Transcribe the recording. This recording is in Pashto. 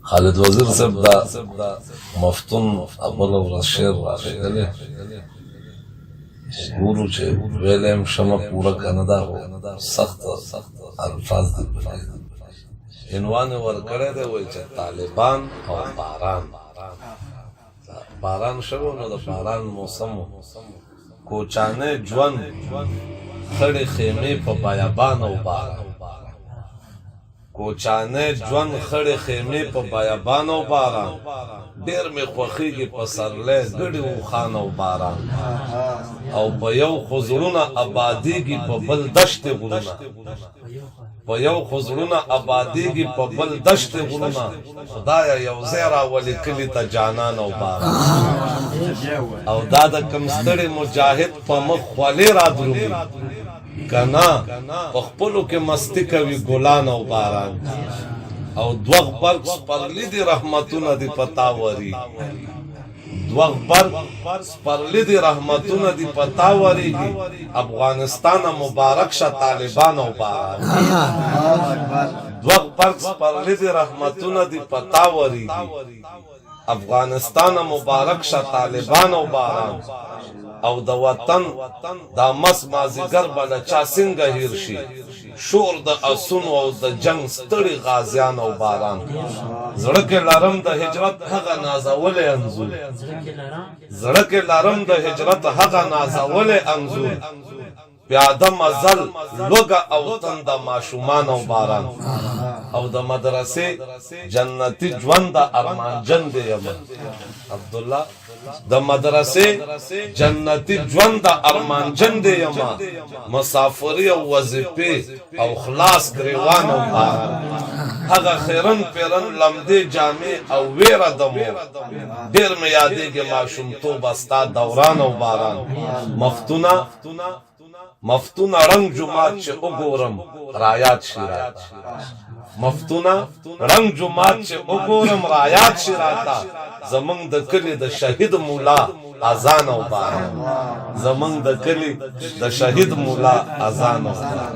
خالد وزیر صاحب دا مفتون اول ورځ شعر راغلی ګورو چې ویلم شمه پوره کنه دا سخت الفاظ دي عنوان ورکړی دی وایي چې طالبان او باران باران شوی نو د باران موسم کوچانه ژوند خړې خیمې په بیابان او باران کوچانه ژوند خړې خیمې په بیابان او باران ډېر مې خوښېږي پسرلی ګډې اوښان او باران او په یو خو زړونه ابادېږي په بل دشتې غرونه په یو خو زړونه ابادېږي په بل دشتې غرونه خدایه یو ځای راولې کلي ته جانان او باران او دا د کم ستړي مجاهد په مخ خولې را درومي کنا په خپلو کې مستی کوي ګلان او باران او دوه غبرګ سپرلی دي رحمتونه دي پتا وري دوه غبرګ سپرلی دي رحمتونه دي پتا وريږي افغانستان مبارک شه طالبان او باران دوه غبرګ سپرلی دي رحمتونه دي پتا وريږي افغانستان مبارک شه طالبان او باران او د وطن دا مس مازیګر بل چا څنګه هیر شي شور د اسونو او د جنگ ستړي غازیان او باران زړه کې لارم د هجرت هغه نازولې انزور زړه کې لارم د هجرت هغه نازولې انزور پیاده مزل لوګه او تند ماشومان او باران او د مدرسې جنتی ژوند د ارمان جن دی یم عبد الله د مدرسې جنتی ژوند د ارمان جن دی یم مسافری او وظیفه او خلاص گریوان او باران هغه خیرن پیرن لمدې جامې او ویره دمو ډېر مې یادېږي ماشومتوب ستا دوران او باران مفتونه رنگ جماعت چې وګورم رایات شي راته مفتونه رنگ جماعت چې وګورم رایات شي راته زمونږ د کلي د شهید مولا اذان او باران زمونږ د کلي د شهید مولا اذان او باران